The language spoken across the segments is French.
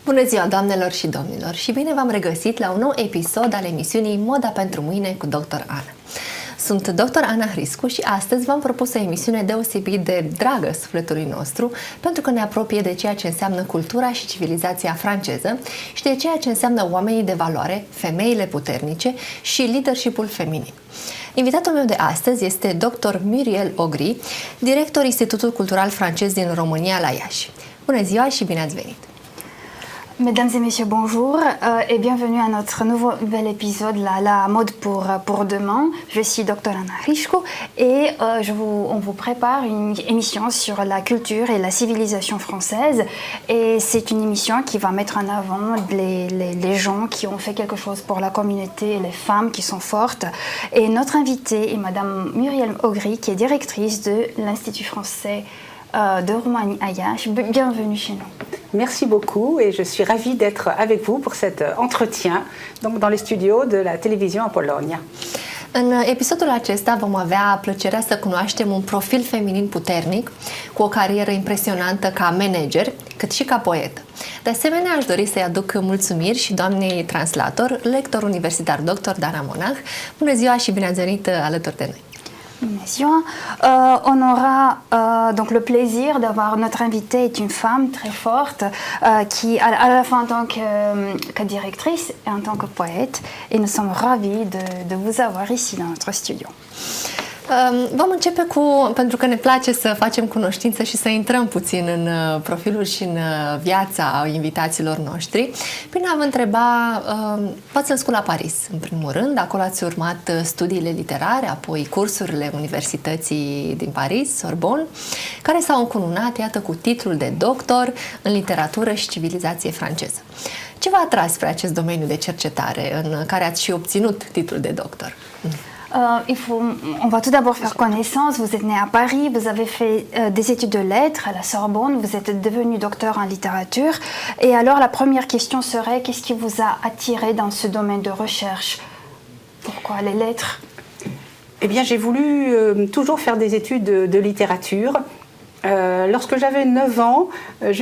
Bună ziua, doamnelor și domnilor, și bine v-am regăsit la un nou episod al emisiunii Moda pentru mâine cu Dr. Ana. Sunt Dr. Ana Hriscu și astăzi v-am propus o emisiune deosebit de dragă sufletului nostru, pentru că ne apropie de ceea ce înseamnă cultura și civilizația franceză și de ceea ce înseamnă oamenii de valoare, femeile puternice și leadership-ul feminin. Invitatul meu de astăzi este Dr. Muriel Augry, director Institutul Cultural Francez din România la Iași. Bună ziua și bine ați venit! Mesdames et messieurs, bonjour et bienvenue à notre nouvel épisode la mode pour demain. Je suis Dr. Ana Hriscu et on vous prépare une émission sur la culture et la civilisation française. Et c'est une émission qui va mettre en avant les gens qui ont fait quelque chose pour la communauté, les femmes qui sont fortes. Et notre invitée est Madame Muriel Augry, qui est directrice de l'Institut français de Roumanie à Iași. Bienvenue chez nous. Merci beaucoup et je suis ravie d'être avec vous pour cet entretien donc dans les studios de la télévision à Pologne. În episodul acesta vom avea plăcerea să cunoaștem un profil feminin puternic, cu o carieră impresionantă ca manager, cât și ca poetă. De asemenea, aș dori să-i aduc mulțumiri și doamnei translator, lector universitar dr. Dana Monach. Bună ziua și bine ați venit alături de noi! On aura donc le plaisir d'avoir notre invitée est une femme très forte qui à la fois en tant que directrice et en tant que poète et nous sommes ravis de vous avoir ici dans notre studio. Vom începe pentru că ne place să facem cunoștință și să intrăm puțin în profilul și în viața invitaților noștri. Prin a vă întreba, v-ați născut la Paris, în primul rând, acolo ați urmat studiile literare, apoi cursurile Universității din Paris, Sorbonne, care s-au încununat, iată, cu titlul de doctor în literatură și civilizație franceză. Ce v-a atras spre acest domeniu de cercetare în care ați și obținut titlul de doctor? On va tout d'abord faire connaissance. Vous êtes né à Paris, vous avez fait des études de lettres à la Sorbonne, vous êtes devenu docteur en littérature. Et alors la première question serait, qu'est-ce qui vous a attiré dans ce domaine de recherche? Pourquoi les lettres? Eh bien, j'ai voulu toujours faire des études de littérature. Lorsque j'avais 9 ans,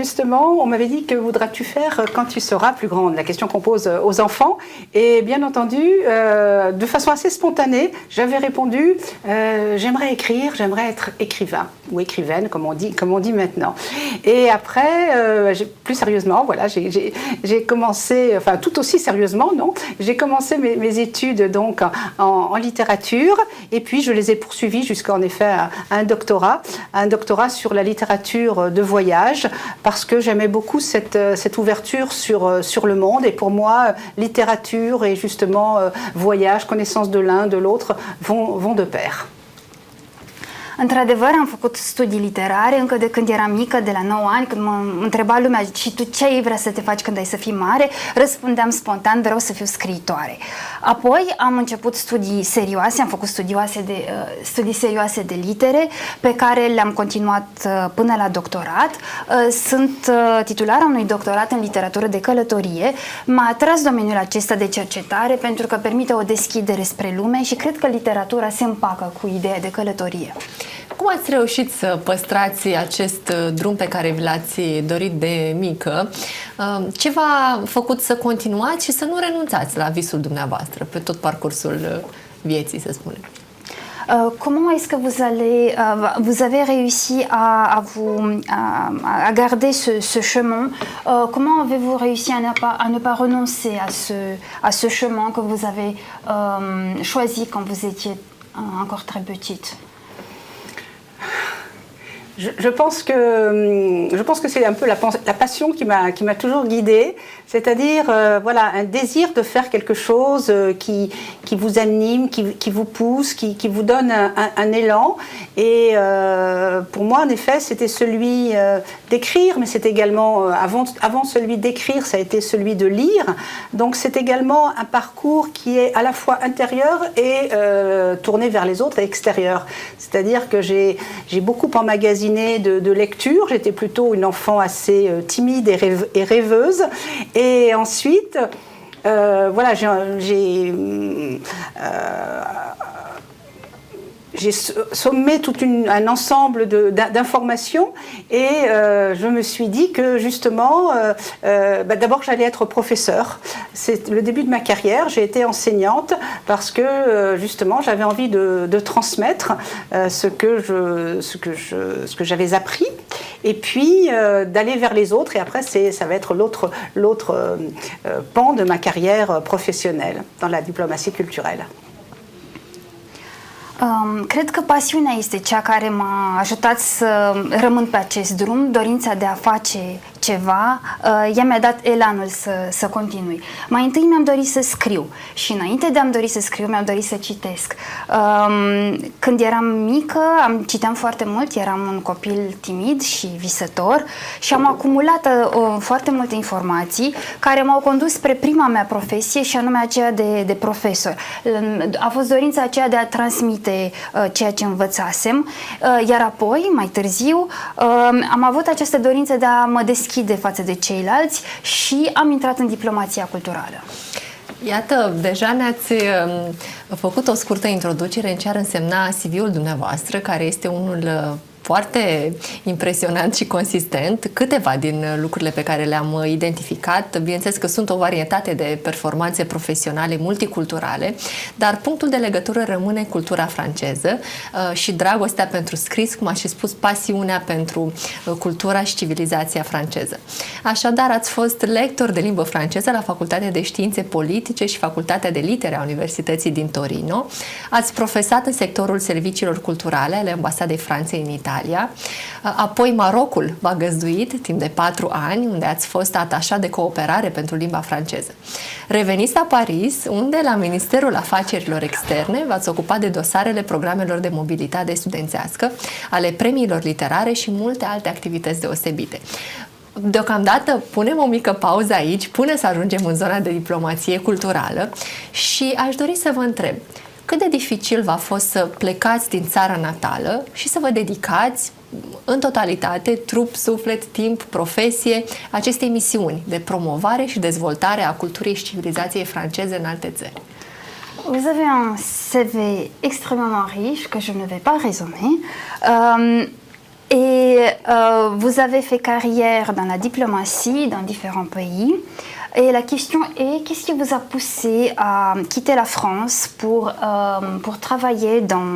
justement, on m'avait dit que voudras-tu faire quand tu seras plus grande? La question qu'on pose aux enfants. Et bien entendu, de façon assez spontanée, j'avais répondu j'aimerais écrire, j'aimerais être écrivain ou écrivaine, comme on dit maintenant. Et après, plus sérieusement, voilà, j'ai commencé, enfin tout aussi sérieusement, non, j'ai commencé mes études donc en littérature, et puis je les ai poursuivies jusqu'en effet à un doctorat sur la littérature de voyage, parce que j'aimais beaucoup cette ouverture sur le monde, et pour moi, littérature et justement voyage, connaissance de l'un, de l'autre, vont de pair. Într-adevăr, am făcut studii literare încă de când eram mică, de la 9 ani, când mă întreba lumea, și tu ce ai vrea să te faci când ai să fii mare? Răspundeam spontan, vreau să fiu scriitoare. Apoi am început studii serioase, am făcut studii serioase de litere, pe care le-am continuat până la doctorat. Sunt titulara unui doctorat în literatură de călătorie. M-a atras domeniul acesta de cercetare pentru că permite o deschidere spre lume și cred că literatura se împacă cu ideea de călătorie. Cum ați reușit să păstrați acest drum pe care vi l-ați dorit de mică? Ce v-a făcut să continuați și să nu renunțați la visul dumneavoastră pe tot parcursul vieții, să spunem? Comment est-ce que vous avez réussi à garder ce chemin? Comment avez-vous réussi à ne pas renoncer à ce chemin que vous avez choisi quand vous étiez encore très petite? Je pense que c'est un peu la passion qui m'a toujours guidée, c'est-à-dire voilà, un désir de faire quelque chose qui vous anime, qui vous pousse, qui vous donne un élan. Et pour moi, en effet, c'était celui d'écrire, mais c'est également, avant celui d'écrire, ça a été celui de lire. Donc c'est également un parcours qui est à la fois intérieur et tourné vers les autres et extérieur. C'est-à-dire que j'ai beaucoup emmagasiné de lecture, j'étais plutôt une enfant assez timide et rêveuse. Et ensuite, voilà, j'ai sommé tout un ensemble d'informations et je me suis dit que justement, d'abord j'allais être professeure. C'est le début de ma carrière, j'ai été enseignante parce que justement j'avais envie de transmettre ce que j'avais appris et puis d'aller vers les autres et après ça va être l'autre pan de ma carrière professionnelle dans la diplomatie culturelle. Cred că pasiunea este cea care m-a ajutat să rămân pe acest drum, dorința de a face ceva, ea mi-a dat elanul să continui. Mai întâi mi-am dorit să scriu și înainte de a-mi dori să scriu, mi-am dorit să citesc. Când eram mică, citeam foarte mult, eram un copil timid și visător și am acumulat foarte multe informații care m-au condus spre prima mea profesie și anume aceea de profesor. A fost dorința aceea de a transmite ceea ce învățasem, iar apoi, mai târziu, am avut această dorință de a mă deschide față de ceilalți și am intrat în diplomația culturală. Iată, deja ne-ați făcut o scurtă introducere în ce ar însemna CV-ul dumneavoastră, care este unul foarte impresionant și consistent. Câteva din lucrurile pe care le-am identificat, bineînțeles că sunt o varietate de performanțe profesionale multiculturale, dar punctul de legătură rămâne cultura franceză și dragostea pentru scris, cum aș fi spus, pasiunea pentru cultura și civilizația franceză. Așadar, ați fost lector de limbă franceză la Facultatea de Științe Politice și Facultatea de Litere a Universității din Torino. Ați profesat în sectorul serviciilor culturale ale Ambasadei Franței în Italia. Apoi Marocul v-a găzduit timp de 4 ani, unde ați fost atașat de cooperare pentru limba franceză. Reveniți la Paris, unde la Ministerul Afacerilor Externe v-ați ocupat de dosarele programelor de mobilitate studențească, ale premiilor literare și multe alte activități deosebite. Deocamdată punem o mică pauză aici, până să ajungem în zona de diplomație culturală și aș dori să vă întreb, cât de dificil v-a fost să plecați din țara natală și să vă dedicați în totalitate, trup, suflet, timp, profesie, acestei misiuni de promovare și dezvoltare a culturii și civilizației franceze în alte țări? Vous avez un CV extrêmement riche que je ne vais pas résumer. Vous avez fait carrière dans la diplomatie dans différents pays. Et la question est, qu'est-ce qui vous a poussé à quitter la France pour travailler dans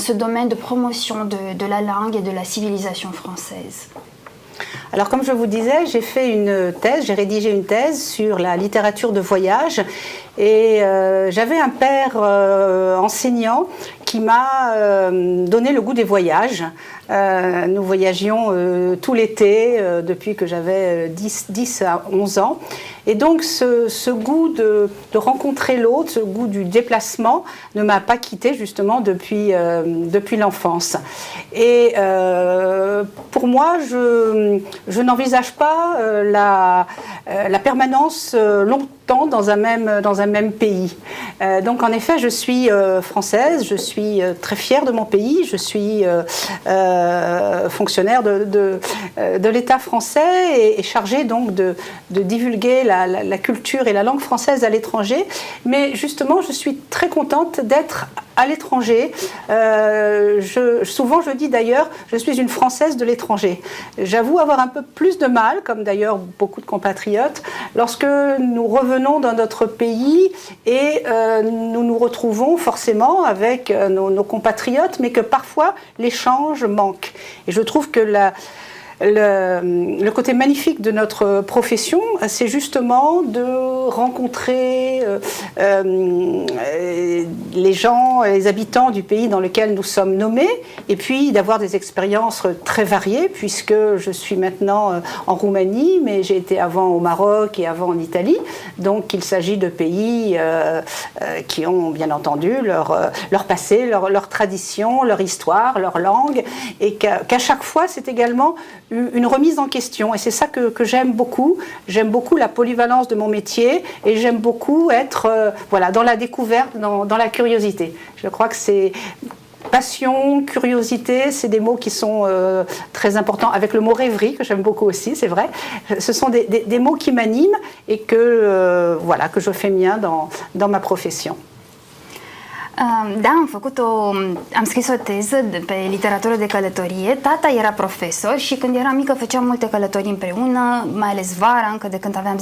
ce domaine de promotion de la langue et de la civilisation française? Alors, comme je vous disais, j'ai rédigé une thèse sur la littérature de voyage et j'avais un père enseignant qui m'a donné le goût des voyages. Nous voyagions tout l'été depuis que j'avais 10 à 11 ans. Et donc ce goût de rencontrer l'autre, ce goût du déplacement ne m'a pas quitté justement depuis l'enfance. Et pour moi, je n'envisage pas la permanence longtemps dans un même pays. Donc en effet, je suis française, je suis très fière de mon pays, je suis fonctionnaire de l'État français et chargée donc de divulguer la culture et la langue française à l'étranger. Mais justement, je suis très contente d'être à l'étranger. Souvent je dis d'ailleurs, je suis une Française de l'étranger. J'avoue avoir un peu plus de mal, comme d'ailleurs beaucoup de compatriotes, lorsque nous revenons dans notre pays et nous nous retrouvons forcément avec nos compatriotes, mais que parfois l'échange manque. Et je trouve que le côté magnifique de notre profession, c'est justement de rencontrer les gens, les habitants du pays dans lequel nous sommes nommés, et puis d'avoir des expériences très variées, puisque je suis maintenant en Roumanie, mais j'ai été avant au Maroc et avant en Italie. Donc il s'agit de pays qui ont bien entendu leur passé, leur tradition, leur histoire, leur langue, et qu'à chaque fois c'est également une remise en question, et c'est ça que j'aime beaucoup. J'aime beaucoup la polyvalence de mon métier et j'aime beaucoup être dans la découverte, dans la curiosité. Je crois que c'est passion, curiosité, c'est des mots qui sont très importants, avec le mot rêverie que j'aime beaucoup aussi, c'est vrai. Ce sont des mots qui m'animent et que je fais mien dans ma profession. Da, am scris o teză pe literatură de călătorie. Tata era profesor și când eram mică făceam multe călătorii împreună, mai ales vara, încă de când aveam 10-11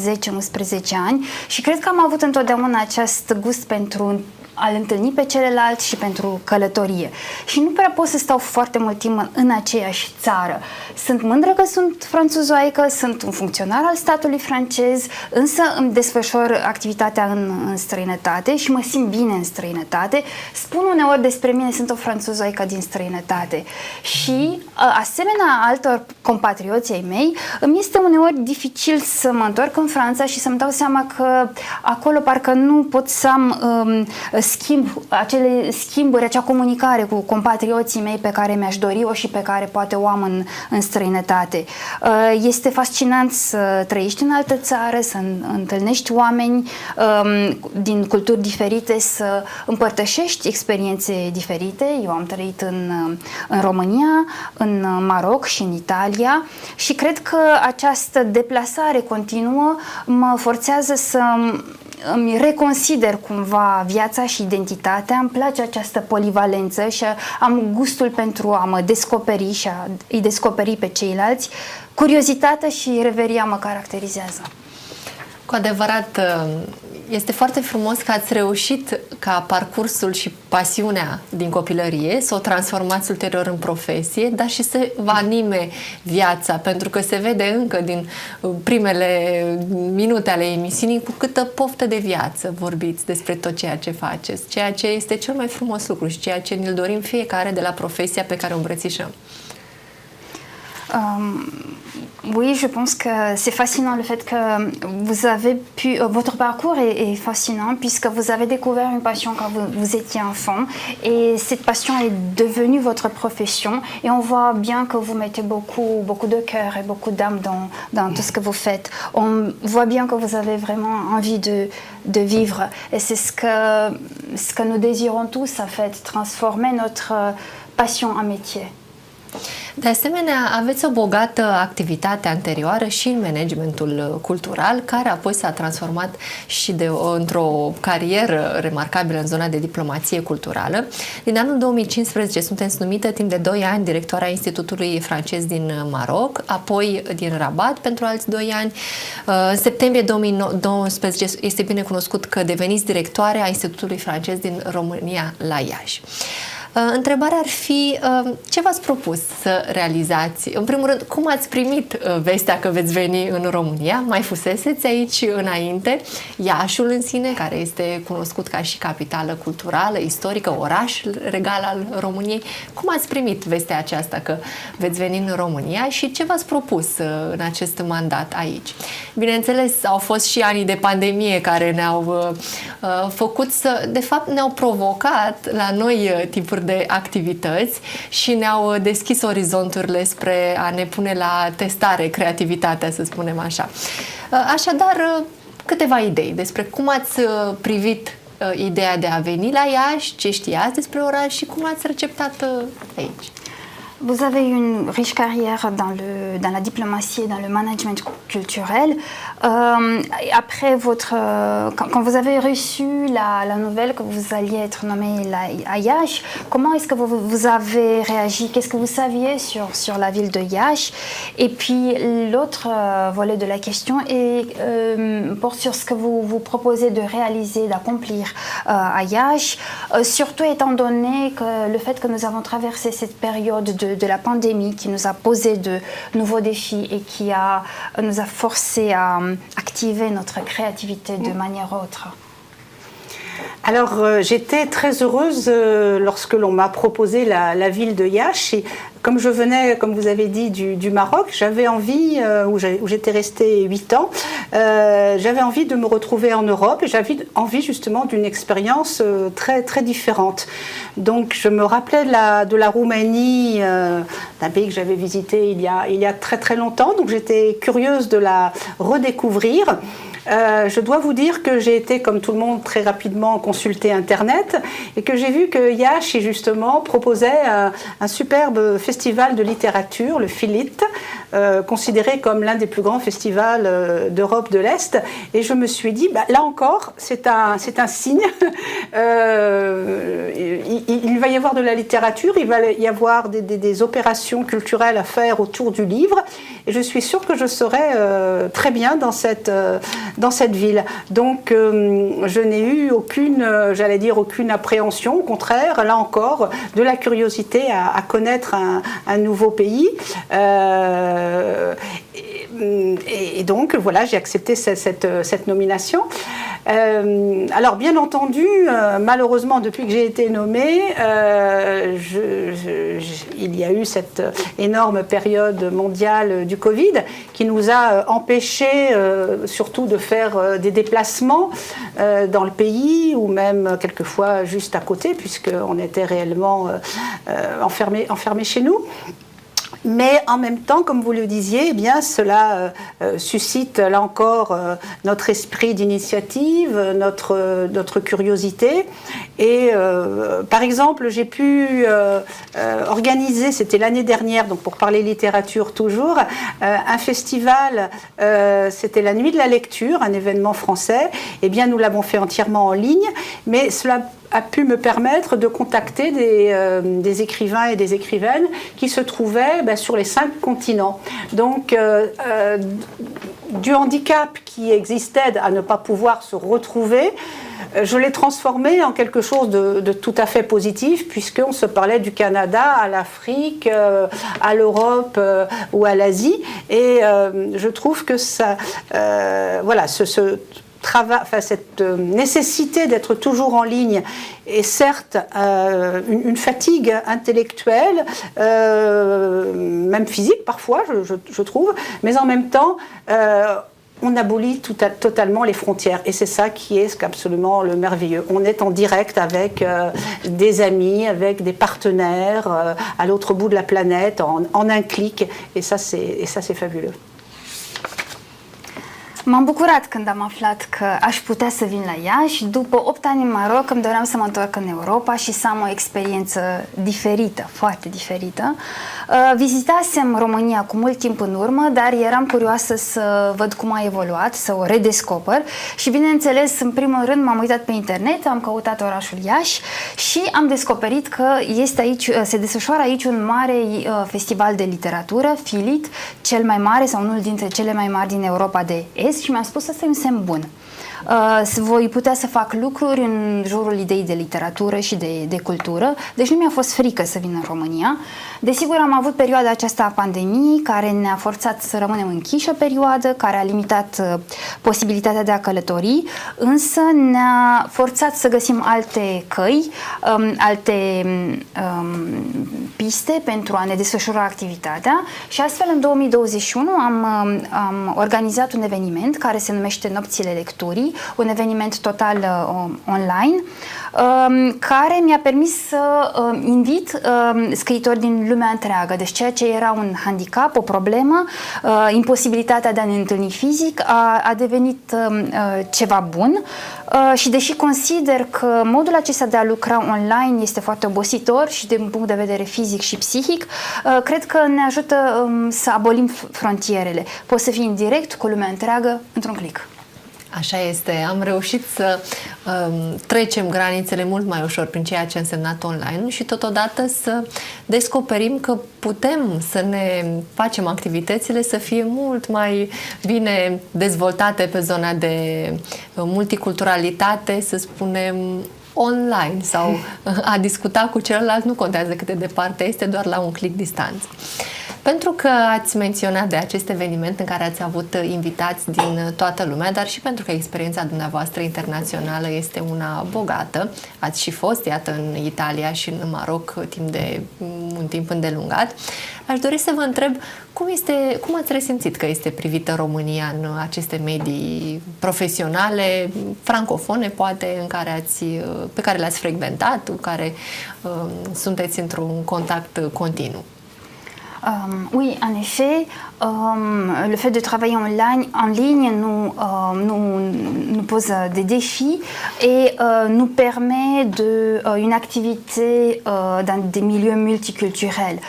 ani, și cred că am avut întotdeauna acest gust pentru a-l întâlni pe celălalt și pentru călătorie. Și nu prea pot să stau foarte mult timp în aceeași țară. Sunt mândră că sunt franțuzoaică, sunt un funcționar al statului francez, însă îmi desfășor activitatea în străinătate și mă simt bine în străinătate. Spun uneori despre mine, sunt o franțuzoaică din străinătate. Și, asemenea altor compatrioți ai mei, îmi este uneori dificil să mă întorc în Franța și să-mi dau seama că acolo parcă nu pot să am acele schimburi, acea comunicare cu compatrioții mei pe care mi-aș dori-o și pe care poate o am în străinătate. Este fascinant să trăiești în altă țară, să întâlnești oameni din culturi diferite, să împărtășești experiențe diferite. Eu am trăit în România, în Maroc și în Italia și cred că această deplasare continuă mă forțează să îmi reconsider cumva viața și identitatea, îmi place această polivalență și am gustul pentru a mă descoperi și a îi descoperi pe ceilalți. Curiozitatea și reveria mă caracterizează. Cu adevărat, este foarte frumos că ați reușit ca parcursul și pasiunea din copilărie să o transformați ulterior în profesie, dar și să vă anime viața, pentru că se vede încă din primele minute ale emisiunii cu câtă poftă de viață vorbiți despre tot ceea ce faceți, ceea ce este cel mai frumos lucru și ceea ce ne-l dorim fiecare de la profesia pe care o îmbrățișăm. Oui, je pense que c'est fascinant le fait que vous avez pu... votre parcours est fascinant puisque vous avez découvert une passion quand vous étiez enfant et cette passion est devenue votre profession et on voit bien que vous mettez beaucoup de cœur et beaucoup d'âme dans tout ce que vous faites. On voit bien que vous avez vraiment envie de vivre et c'est ce que nous désirons tous, en fait, transformer notre passion en métier. De asemenea, aveți o bogată activitate anterioară și în managementul cultural, care apoi s-a transformat și într-o carieră remarcabilă în zona de diplomație culturală. Din anul 2015 sunteți numită timp de 2 ani directoarea Institutului francez din Maroc, apoi din Rabat pentru alți 2 ani. În septembrie 2019 este bine cunoscut că deveniți directoare a Institutului francez din România la Iași. Întrebarea ar fi, ce v-ați propus să realizați? În primul rând, cum ați primit vestea că veți veni în România? Mai fuseseți aici înainte? Iașul în sine, care este cunoscut ca și capitală culturală, istorică, oraș regal al României. Cum ați primit vestea aceasta că veți veni în România și ce v-ați propus în acest mandat aici? Bineînțeles, au fost și anii de pandemie care ne-au făcut de fapt, ne-au provocat la noi tipuri de activități și ne-au deschis orizonturile spre a ne pune la testare creativitatea, să spunem așa. Așadar, câteva idei despre cum ați privit ideea de a veni la Iași, ce știați despre oraș și cum ați receptat aici. Vous avez eu une riche carrière dans la diplomatie et dans le management culturel. Après quand vous avez reçu la nouvelle que vous alliez être nommé à Iași, comment est-ce que vous avez réagi? Qu'est-ce que vous saviez sur la ville de Iași? Et puis l'autre volet de la question porte sur ce que vous proposez de réaliser, d'accomplir à Iași, surtout étant donné que le fait que nous avons traversé cette période de la pandémie qui nous a posé de nouveaux défis et qui nous a forcé à activer notre créativité de manière autre. Alors, j'étais très heureuse lorsque l'on m'a proposé la ville de Iași. Et comme je venais, comme vous avez dit, du Maroc, j'avais envie, où j'étais restée 8 ans, j'avais envie de me retrouver en Europe et j'avais envie justement d'une expérience très, très différente. Donc, je me rappelais de la Roumanie, d'un pays que j'avais visité il y a très, très longtemps. Donc, j'étais curieuse de la redécouvrir. Je dois vous dire que j'ai été, comme tout le monde, très rapidement consulter Internet et que j'ai vu que Iași, justement, proposait un superbe festival de littérature, le Filit, considéré comme l'un des plus grands festivals d'Europe de l'Est. Et je me suis dit, là encore, c'est un signe. Il va y avoir de la littérature, il va y avoir des opérations culturelles à faire autour du livre. Et je suis sûre que je serai très bien dans cette ville. Donc, je n'ai eu aucune appréhension. Au contraire, là encore, de la curiosité à connaître un nouveau pays. Et donc, voilà, j'ai accepté cette nomination. Alors, bien entendu, malheureusement, depuis que j'ai été nommée, il y a eu cette énorme période mondiale du Covid qui nous a empêchés surtout de faire des déplacements dans le pays ou même quelquefois juste à côté, puisqu'on était réellement enfermés chez nous. Mais en même temps, comme vous le disiez, eh bien, cela suscite là encore notre esprit d'initiative, notre curiosité. Et par exemple, j'ai pu organiser, c'était l'année dernière, donc pour parler littérature toujours, un festival, c'était la Nuit de la lecture, un événement français. Eh bien, nous l'avons fait entièrement en ligne, mais cela a pu me permettre de contacter des écrivains et des écrivaines qui se trouvaient sur les 5 continents. Donc, du handicap qui existait à ne pas pouvoir se retrouver, je l'ai transformé en quelque chose de tout à fait positif, puisqu'on se parlait du Canada à l'Afrique, à l'Europe ou à l'Asie. Et je trouve que ça, voilà, cette nécessité d'être toujours en ligne est certes une fatigue intellectuelle, même physique parfois, je trouve, mais en même temps, on abolit totalement les frontières. Et c'est ça qui est absolument le merveilleux. On est en direct avec des amis, avec des partenaires à l'autre bout de la planète, en un clic. Et ça, c'est fabuleux. M-am bucurat când am aflat că aș putea să vin la Iași. După 8 ani în Maroc îmi doream să mă întorc în Europa și să am o experiență diferită, foarte diferită. Vizitasem România cu mult timp în urmă, dar eram curioasă să văd cum a evoluat, să o redescoper și, bineînțeles, în primul rând m-am uitat pe internet, am căutat orașul Iași și am descoperit că se desfășoară aici un mare festival de literatură, Filit, cel mai mare sau unul dintre cele mai mari din Europa de Est. Și mi-am spus, asta e un semn bun. Voi putea să fac lucruri în jurul ideii de literatură și de cultură, deci nu mi-a fost frică să vin în România. Desigur, am avut perioada aceasta a pandemiei, care ne-a forțat să rămânem închiși o perioadă, care a limitat posibilitatea de a călători, însă ne-a forțat să găsim alte căi, alte piste pentru a ne desfășura activitatea și astfel în 2021 am organizat un eveniment care se numește Nopțile Lecturii, un eveniment total online, care mi-a permis să invit scriitori din lumea întreagă. Deci ceea ce era un handicap, o problemă, imposibilitatea de a ne întâlni fizic, a devenit ceva bun și deși consider că modul acesta de a lucra online este foarte obositor și din punct de vedere fizic și psihic, cred că ne ajută să abolim frontierele. Poți să fii în direct cu lumea întreagă într-un click. Așa este. Am reușit să trecem granițele mult mai ușor prin ceea ce a însemnat online și totodată să descoperim că putem să ne facem activitățile să fie mult mai bine dezvoltate pe zona de multiculturalitate, să spunem, online sau a discuta cu celălalt, nu contează cât de departe este, doar la un click distanță. Pentru că ați menționat de acest eveniment în care ați avut invitați din toată lumea, dar și pentru că experiența dumneavoastră internațională este una bogată, ați și fost, iată, în Italia și în Maroc timp de un timp îndelungat, aș dori să vă întreb cum ați resimțit că este privită România în aceste medii profesionale, francofone, poate, pe care le-ați frecventat, cu care sunteți într-un contact continuu. Oui, en effet, le fait de travailler en ligne nous pose des défis et nous permet une activité dans des milieux multiculturels.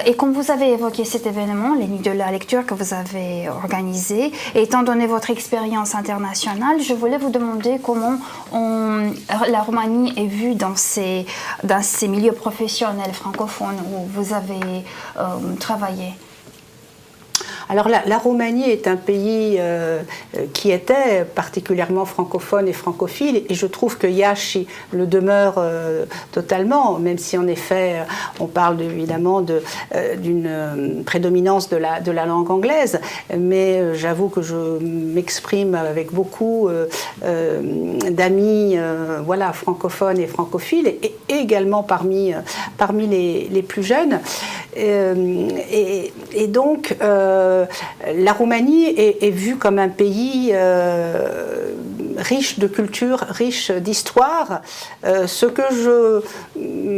Et comme vous avez évoqué cet événement, les Nuits de la lecture que vous avez organisé, et étant donné votre expérience internationale, je voulais vous demander comment la Roumanie est vue dans ces milieux professionnels francophones où vous avez travaillé. Alors la Roumanie est un pays qui était particulièrement francophone et francophile, et je trouve que Iași le demeure totalement, même si en effet on parle évidemment d'une prédominance de la langue anglaise, mais j'avoue que je m'exprime avec beaucoup d'amis francophones et francophiles, et également parmi les plus jeunes. Et donc, la Roumanie est vue comme un pays riche de culture, riche d'histoire. Ce que je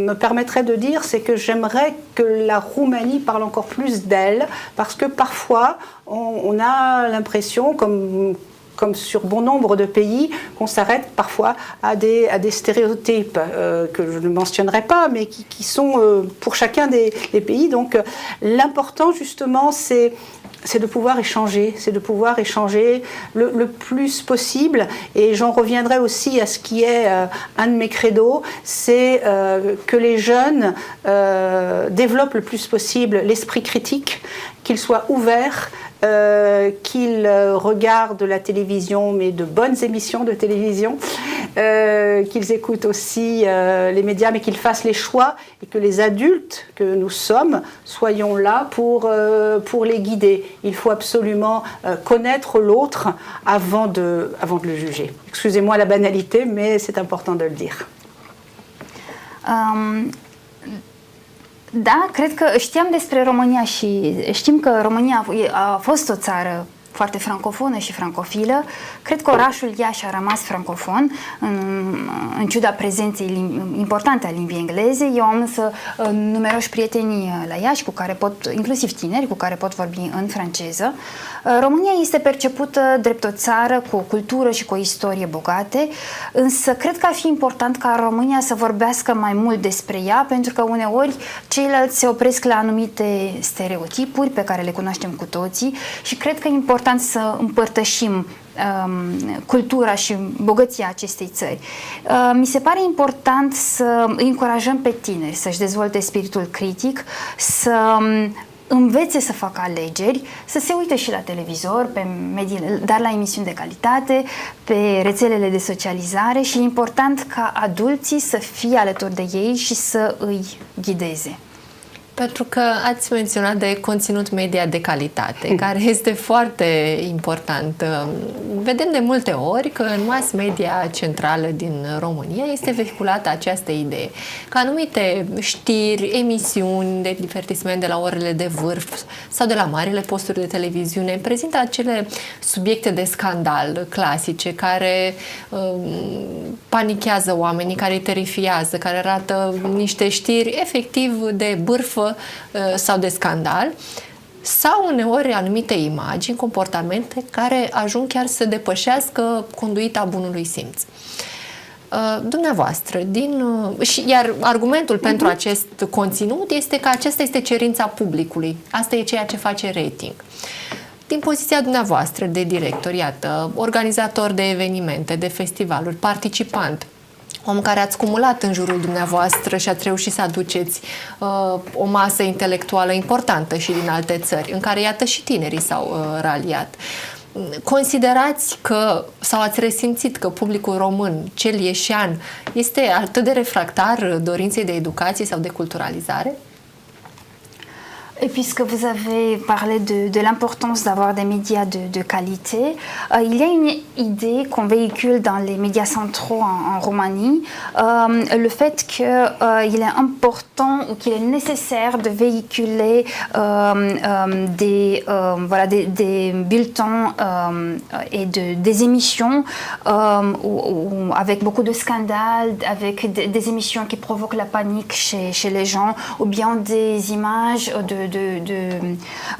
me permettrais de dire, c'est que j'aimerais que la Roumanie parle encore plus d'elle, parce que parfois, on a l'impression, comme sur bon nombre de pays, qu'on s'arrête parfois à des stéréotypes que je ne mentionnerai pas, mais qui sont pour chacun des pays. Donc l'important justement, c'est de pouvoir échanger, le plus possible. Et j'en reviendrai aussi à ce qui est un de mes credos, c'est que les jeunes développent le plus possible l'esprit critique, qu'ils soient ouverts, qu'ils regardent la télévision, mais de bonnes émissions de télévision, qu'ils écoutent aussi les médias, mais qu'ils fassent les choix, et que les adultes que nous sommes soyons là pour les guider. Il faut absolument connaître l'autre avant de le juger. Excusez-moi la banalité, mais c'est important de le dire. Da, cred că știam despre România și știm că România a fost o țară foarte francofonă și francofilă. Cred că orașul Iași a rămas francofon, în ciuda prezenței importante a limbii engleze. Eu am însă numeroși prieteni la Iași, inclusiv tineri, cu care pot vorbi în franceză. România este percepută drept o țară cu o cultură și cu o istorie bogate, însă cred că ar fi important ca România să vorbească mai mult despre ea, pentru că uneori ceilalți se opresc la anumite stereotipuri pe care le cunoaștem cu toții și cred că e important să împărtășim cultura și bogăția acestei țări. Mi se pare important să îi încurajăm pe tineri să-și dezvolte spiritul critic, să învețe să facă alegeri, să se uite și la televizor, dar la emisiuni de calitate, pe rețelele de socializare, și e important ca adulții să fie alături de ei și să îi ghideze. Pentru că ați menționat de conținut media de calitate, care este foarte important. Vedem de multe ori că în mass media centrală din România este vehiculată această idee, că anumite știri, emisiuni de divertisment de la orele de vârf sau de la marile posturi de televiziune prezintă acele subiecte de scandal clasice care panichează oamenii, care îi terifiază, care arată niște știri efectiv de bârfă sau de scandal, sau uneori anumite imagini, comportamente care ajung chiar să depășească conduita bunului simț. Dumneavoastră, iar argumentul pentru acest conținut este că acesta este cerința publicului. Asta e ceea ce face rating. Din poziția dumneavoastră de director, iată, organizator de evenimente, de festivaluri, participant, om care ați cumulat în jurul dumneavoastră și ați reușit să aduceți o masă intelectuală importantă și din alte țări, în care, iată, și tinerii s-au raliat. Considerați că, sau ați resimțit că publicul român, cel ieșean, este atât de refractar dorinței de educație sau de culturalizare? Et puisque vous avez parlé de l'importance d'avoir des médias de qualité, il y a une idée qu'on véhicule dans les médias centraux en Roumanie, le fait qu'il est important ou qu'il est nécessaire de véhiculer des bulletins et des émissions avec beaucoup de scandales, avec des émissions qui provoquent la panique chez les gens, ou bien des images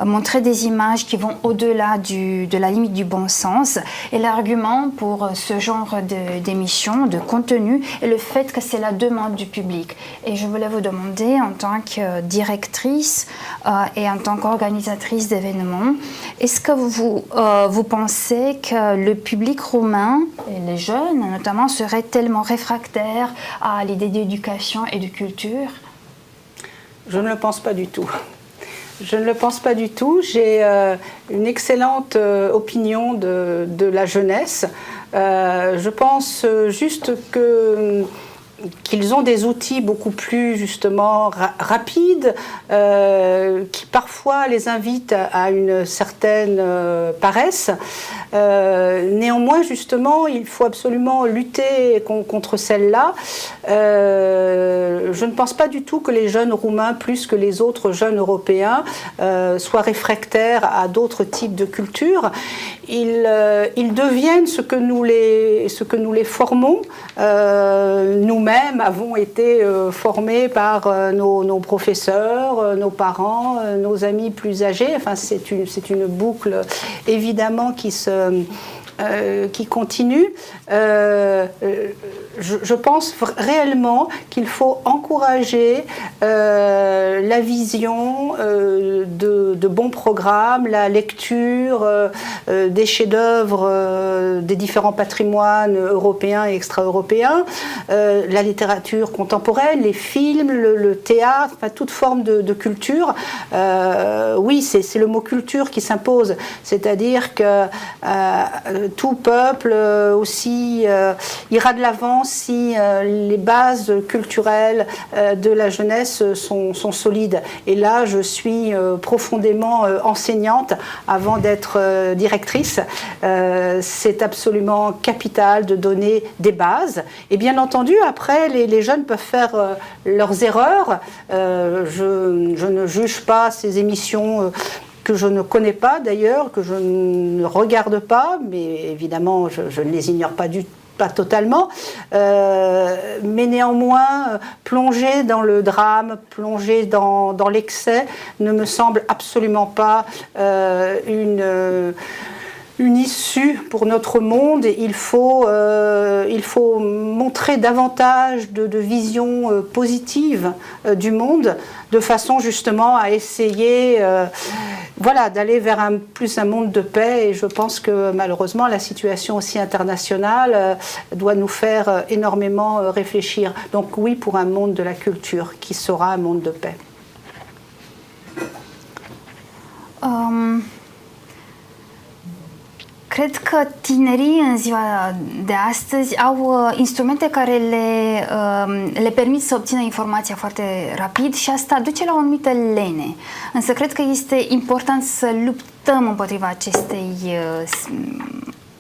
montrer des images qui vont au-delà de la limite du bon sens. Et l'argument pour ce genre d'émission, de contenu, est le fait que c'est la demande du public. Et je voulais vous demander, en tant que directrice et en tant qu'organisatrice d'événements, est-ce que vous pensez que le public roumain, et les jeunes notamment, seraient tellement réfractaires à l'idée d'éducation et de culture? Je ne le pense pas du tout. Je ne le pense pas du tout. J'ai une excellente opinion de la jeunesse. Je pense juste qu'ils ont des outils beaucoup plus justement rapides, qui parfois les invitent à une certaine paresse. Néanmoins, justement, il faut absolument lutter contre celle-là. Je ne pense pas du tout que les jeunes Roumains, plus que les autres jeunes Européens, soient réfractaires à d'autres types de cultures. Ils deviennent ce que nous les formons. Nous-mêmes avons été formés par nos professeurs, nos parents, nos amis plus âgés. Enfin, c'est une boucle évidemment qui continue. Je pense réellement qu'il faut encourager la vision de bons programmes, la lecture des chefs-d'œuvre des différents patrimoines européens et extra-européens, la littérature contemporaine, les films, le théâtre, enfin, toute forme de culture. Oui, c'est le mot culture qui s'impose, c'est-à-dire que tout peuple aussi ira de l'avant si les bases culturelles de la jeunesse sont solides. Et là, je suis profondément enseignante avant d'être directrice. C'est absolument capital de donner des bases. Et bien entendu, après, les jeunes peuvent faire leurs erreurs. Je ne juge pas ces émissions que je ne connais pas d'ailleurs, que je ne regarde pas, mais évidemment je ne les ignore pas totalement, mais néanmoins plonger dans le drame, plonger dans l'excès ne me semble absolument pas une issue pour notre monde. Il faut montrer davantage de vision positive du monde, de façon justement à essayer d'aller vers un monde de paix. Et je pense que malheureusement la situation aussi internationale doit nous faire énormément réfléchir. Donc oui, pour un monde de la culture qui sera un monde de paix. Cred că tinerii în ziua de astăzi au instrumente care le permit să obțină informația foarte rapid și asta duce la o anumită lene. Însă cred că este important să luptăm împotriva acestei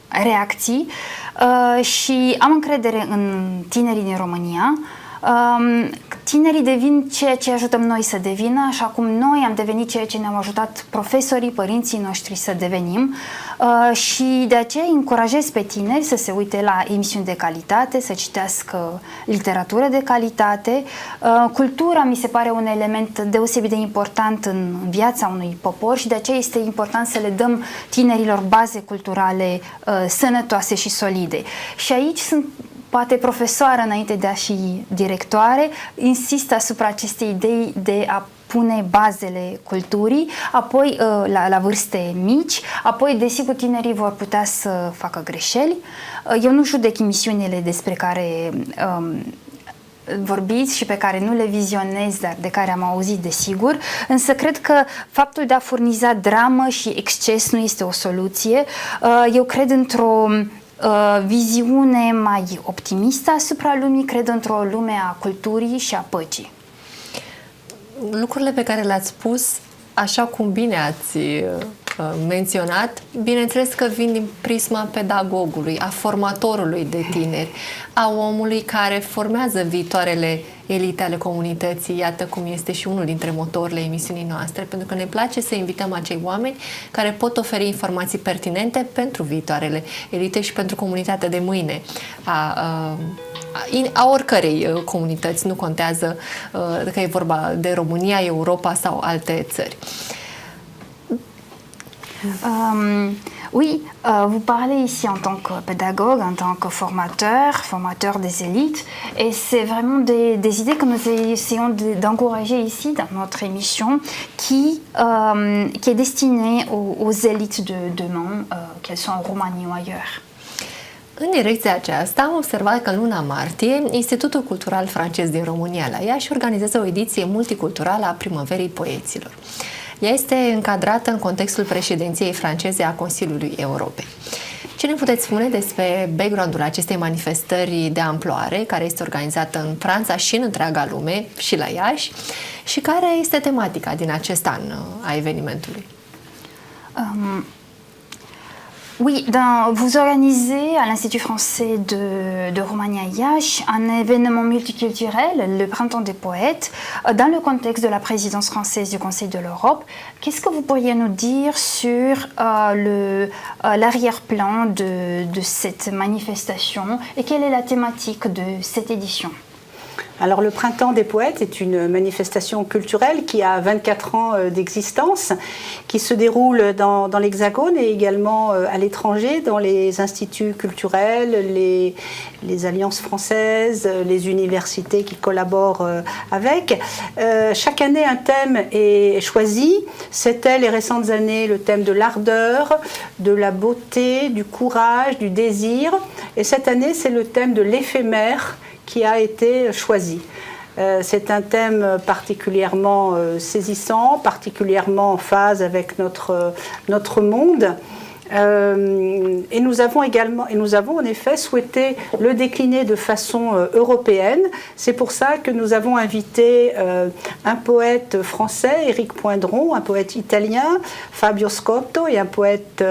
reacții și am încredere în tinerii din România. Tinerii devin ceea ce ajutăm noi să devină, așa cum noi am devenit ceea ce ne-au ajutat profesorii, părinții noștri să devenim, și de aceea încurajez pe tineri să se uite la emisiuni de calitate, să citească literatură de calitate. Cultura mi se pare un element deosebit de important în viața unui popor și de aceea este important să le dăm tinerilor baze culturale sănătoase și solide. Și aici sunt poate profesoară înainte de a fi directoare, insistă asupra acestei idei de a pune bazele culturii, apoi la vârste mici, apoi desigur tinerii vor putea să facă greșeli. Eu nu judec emisiunile despre care vorbiți și pe care nu le vizionez, dar de care am auzit desigur, însă cred că faptul de a furniza dramă și exces nu este o soluție. Eu cred într-o viziune mai optimistă asupra lumii, cred într-o lume a culturii și a păcii. Lucrurile pe care le-ați spus, așa cum bine ați menționat, bineînțeles că vin din prisma pedagogului, a formatorului de tineri, a omului care formează viitoarele elite ale comunității, iată cum este și unul dintre motorile emisiunii noastre, pentru că ne place să invităm acei oameni care pot oferi informații pertinente pentru viitoarele elite și pentru comunitatea de mâine a oricărei comunități, nu contează că e vorba de România, Europa sau alte țări. Oui, vous parlez ici en tant que pédagogue, en tant que formateur des élites, et c'est vraiment des idées que nous essayons d'encourager ici dans notre émission, qui est destinée aux élites de demain, qu'elles soient en Roumanie ou ailleurs. În direcția aceasta am observat că în luna martie Institutul Cultural Francez din România la Iași organizează o ediție multiculturală a Primăverii Poeților. Ea este încadrată în contextul președinției franceze a Consiliului Europei. Ce ne puteți spune despre background-ul acestei manifestări de amploare, care este organizată în Franța și în întreaga lume, și la Iași, și care este tematica din acest an a evenimentului? Oui, vous organisez à l'Institut français de Romania-Iași un événement multiculturel, le Printemps des Poètes, dans le contexte de la présidence française du Conseil de l'Europe. Qu'est-ce que vous pourriez nous dire sur l'arrière-plan de cette manifestation et quelle est la thématique de cette édition? Alors le Printemps des Poètes est une manifestation culturelle qui a 24 ans d'existence, qui se déroule dans l'Hexagone et également à l'étranger, dans les instituts culturels, les alliances françaises, les universités qui collaborent avec. Chaque année, un thème est choisi. C'était les récentes années le thème de l'ardeur, de la beauté, du courage, du désir. Et cette année, c'est le thème de l'éphémère qui a été choisi. C'est un thème particulièrement saisissant, particulièrement en phase avec notre monde. Et nous avons en effet souhaité le décliner de façon européenne. C'est pour ça que nous avons invité un poète français, Éric Poindron, un poète italien, Fabio Scotto, et un poète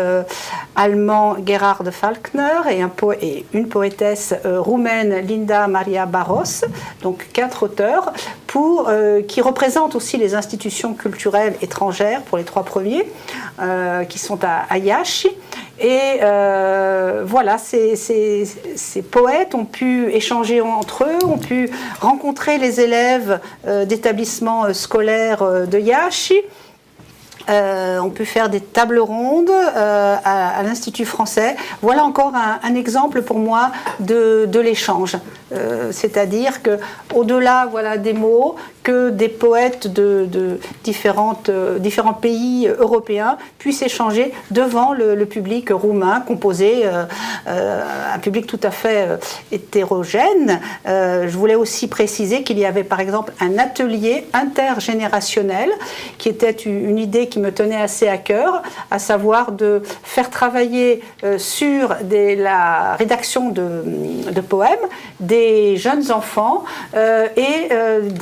allemand, Gerhard Falkner, et une poétesse roumaine, Linda Maria Barros, donc 4 auteurs, qui représentent aussi les institutions culturelles étrangères pour les 3 premiers, qui sont à Iași. Et voilà, ces poètes ont pu échanger entre eux, ont pu rencontrer les élèves d'établissements scolaires de Iași. On peut faire des tables rondes à l'Institut français. Voilà encore un exemple pour moi de l'échange. C'est-à-dire qu'au-delà des mots, que des poètes de différents pays européens puissent échanger devant le public roumain, composé, un public tout à fait hétérogène. Je voulais aussi préciser qu'il y avait par exemple un atelier intergénérationnel qui était une idée qui me tenait assez à cœur, à savoir de faire travailler sur la rédaction de poèmes des jeunes enfants et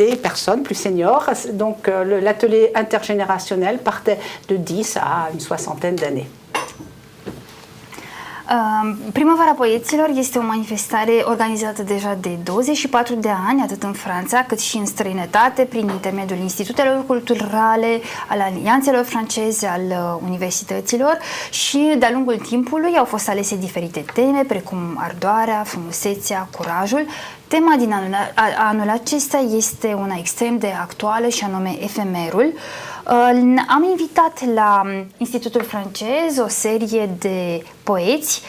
des personnes plus seniors. Donc l'atelier intergénérationnel partait de 10 à une soixantaine d'années. Primăvara Poeților este o manifestare organizată deja de 24 de ani, atât în Franța cât și în străinătate, prin intermediul institutelor culturale, al alianțelor franceze, al universităților, și de-a lungul timpului au fost alese diferite teme, precum ardoarea, frumusețea, curajul. Tema din anul acesta este una extrem de actuală și anume efemerul. Am invitat la Institutul francez o serie de poeți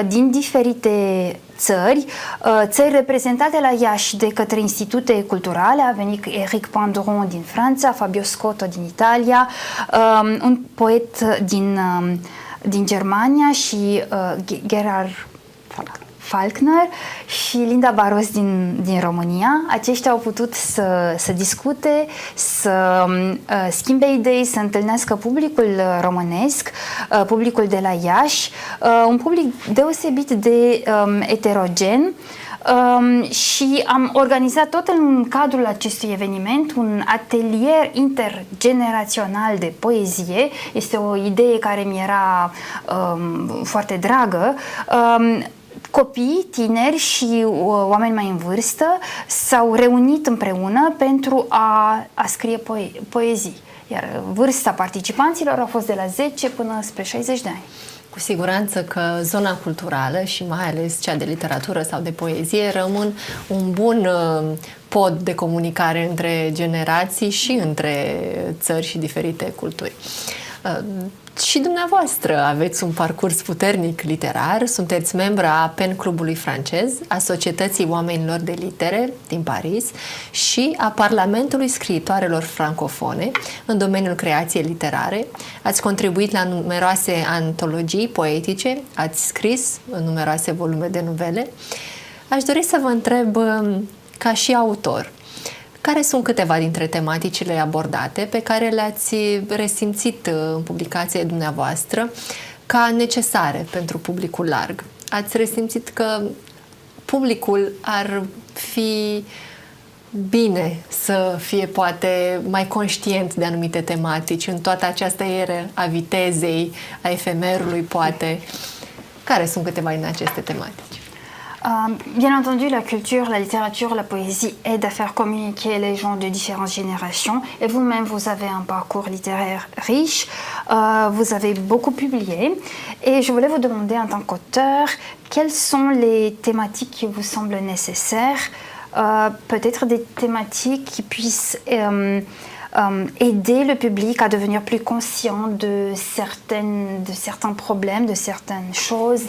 din diferite țări reprezentate la Iași de către institute culturale. A venit Éric Poindron din Franța, Fabio Scotto din Italia, un poet din Germania și Gerhard Falkner și Linda Barros din România. Aceștia au putut să discute, să schimbe idei, să întâlnească publicul românesc, publicul de la Iași, un public deosebit de heterogen, Și am organizat tot în cadrul acestui eveniment un atelier intergenerațional de poezie. Este o idee care mi era foarte dragă. Copii, tineri și oameni mai în vârstă s-au reunit împreună pentru a scrie poezii. Iar vârsta participanților a fost de la 10 până spre 60 de ani. Cu siguranță că zona culturală și mai ales cea de literatură sau de poezie rămân un bun pod de comunicare între generații și între țări și diferite culturi. Și dumneavoastră aveți un parcurs puternic literar, sunteți membra a PEN Clubului francez, a Societății Oamenilor de Litere din Paris și a Parlamentului Scriitoarelor Francofone în domeniul creației literare. Ați contribuit la numeroase antologii poetice, ați scris în numeroase volume de novele. Aș dori să vă întreb, ca și autor, care sunt câteva dintre tematicile abordate pe care le-ați resimțit în publicațiile dumneavoastră ca necesare pentru publicul larg? Ați resimțit că publicul ar fi bine să fie poate mai conștient de anumite tematici în toată această eră a vitezei, a efemerului, poate? Care sunt câteva din aceste tematici? Bien entendu, la culture, la littérature, la poésie aident à faire communiquer les gens de différentes générations. Et vous-même, vous avez un parcours littéraire riche, vous avez beaucoup publié. Et je voulais vous demander, en tant qu'auteur, quelles sont les thématiques qui vous semblent nécessaires, peut-être des thématiques qui puissent aider le public à devenir plus conscient de certains problèmes, de certaines choses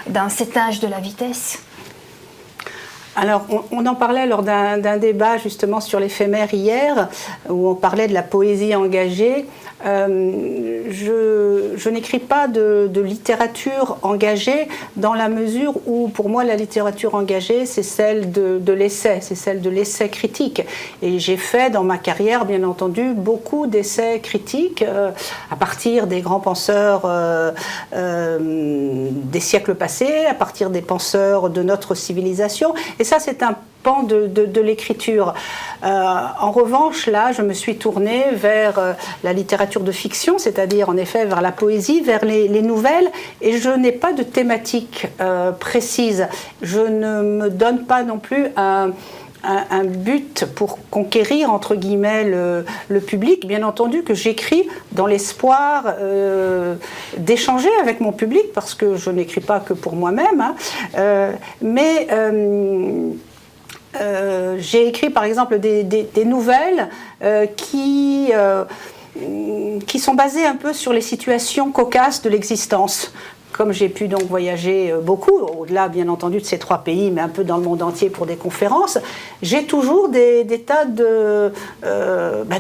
dans cet âge de la vitesse. Alors, on en parlait lors d'un débat justement sur l'éphémère hier, où on parlait de la poésie engagée. Je n'écris pas de littérature engagée dans la mesure où, pour moi, la littérature engagée, c'est celle de l'essai, c'est celle de l'essai critique. Et j'ai fait dans ma carrière, bien entendu, beaucoup d'essais critiques à partir des grands penseurs des siècles passés, à partir des penseurs de notre civilisation. Et ça, c'est un pan de l'écriture. En revanche, là, je me suis tournée vers la littérature de fiction, c'est-à-dire en effet vers la poésie, vers les nouvelles, et je n'ai pas de thématique précise. Je ne me donne pas non plus un but pour conquérir, entre guillemets, le public. Bien entendu que j'écris dans l'espoir d'échanger avec mon public, parce que je n'écris pas que pour moi-même, hein, mais j'ai écrit par exemple des nouvelles qui sont basées un peu sur les situations cocasses de l'existence. Comme j'ai pu donc voyager beaucoup, au-delà bien entendu de ces 3 pays, mais un peu dans le monde entier pour des conférences, j'ai toujours des tas de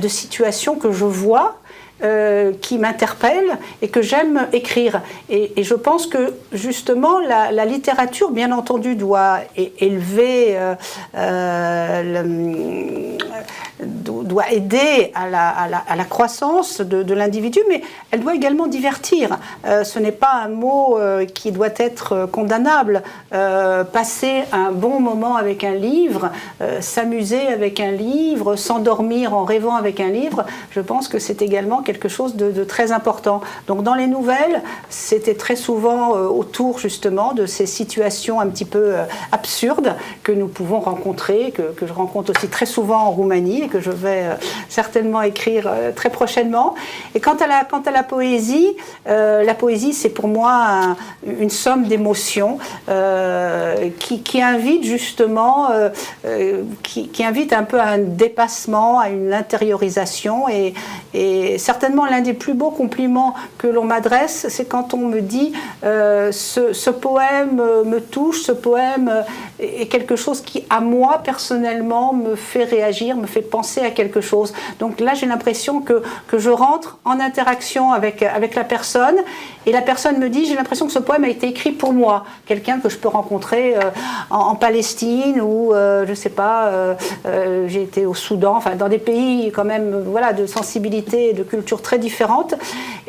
situations que je vois, qui m'interpellent et que j'aime écrire. Et je pense que justement la littérature, bien entendu, doit élever, doit aider à la croissance de l'individu, mais elle doit également divertir. Ce n'est pas un mot qui doit être condamnable. Passer un bon moment avec un livre, s'amuser avec un livre, s'endormir en rêvant avec un livre, je pense que c'est également quelque chose de très important. Donc dans les nouvelles, c'était très souvent autour justement de ces situations un petit peu absurdes que nous pouvons rencontrer, que je rencontre aussi très souvent en Roumanie et que je vais certainement écrire très prochainement. Et quant à la poésie c'est pour moi une somme d'émotions qui invite justement, qui invite un peu à un dépassement, à une intériorisation et certainement l'un des plus beaux compliments que l'on m'adresse, c'est quand on me dit ce poème me touche, ce poème est quelque chose qui, à moi, personnellement, me fait réagir, me fait penser à quelque chose. Donc là, j'ai l'impression que je rentre en interaction avec la personne et la personne me dit, j'ai l'impression que ce poème a été écrit pour moi, quelqu'un que je peux rencontrer en Palestine ou je sais pas, j'ai été au Soudan, enfin dans des pays quand même voilà, de sensibilité et de culture très différentes.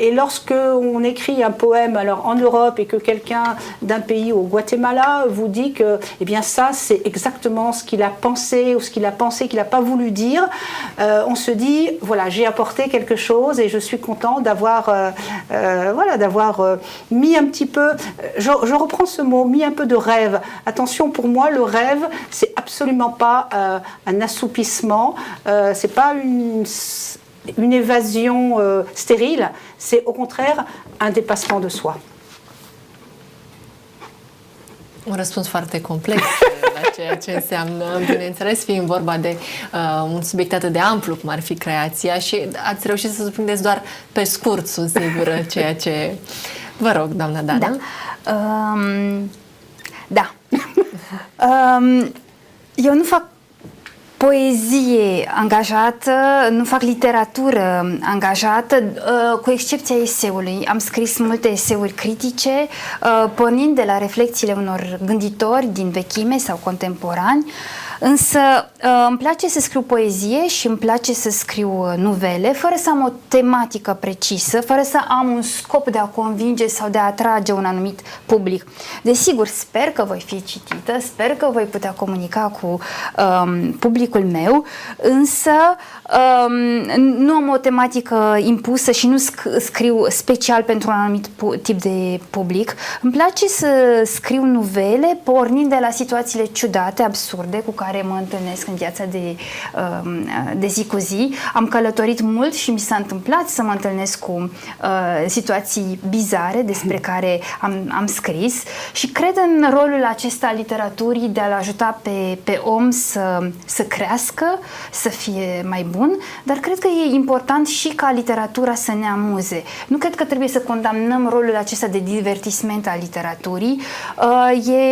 Et lorsque on écrit un poème alors en Europe et que quelqu'un d'un pays au Guatemala vous dit que eh bien ça c'est exactement ce qu'il a pensé ou ce qu'il a pensé qu'il n'a pas voulu dire, on se dit voilà, j'ai apporté quelque chose et je suis content d'avoir voilà, d'avoir mis un petit peu, je reprends ce mot, mis un peu de rêve. Attention, pour moi le rêve c'est absolument pas un assoupissement, c'est pas une évasion stérile, c'est au contraire un dépassement de soi. Un răspuns foarte complex la ceea ce înseamnă, bineînțeles, fiind vorba de un subiect atât de amplu cum ar fi creația și ați reușit să surprindeți doar pe scurt, sunt sigură, ceea ce... Vă rog, doamna Dana. Da. Eu nu fac poezie angajată, nu fac literatură angajată, cu excepția eseului. Am scris multe eseuri critice, pornind de la reflexiile unor gânditori din vechime sau contemporani, însă îmi place să scriu poezie și îmi place să scriu nuvele, fără să am o tematică precisă, fără să am un scop de a convinge sau de a atrage un anumit public. Desigur, sper că voi fi citită, sper că voi putea comunica cu publicul meu, însă nu am o tematică impusă și nu scriu special pentru un anumit tip de public. Îmi place să scriu nuvele pornind de la situațiile ciudate, absurde, cu care mă întâlnesc în viața de zi cu zi. Am călătorit mult și mi s-a întâmplat să mă întâlnesc cu situații bizare despre care am scris și cred în rolul acesta al literaturii de a-l ajuta pe om să crească, să fie mai bun, dar cred că e important și ca literatura să ne amuze. Nu cred că trebuie să condamnăm rolul acesta de divertisment al literaturii.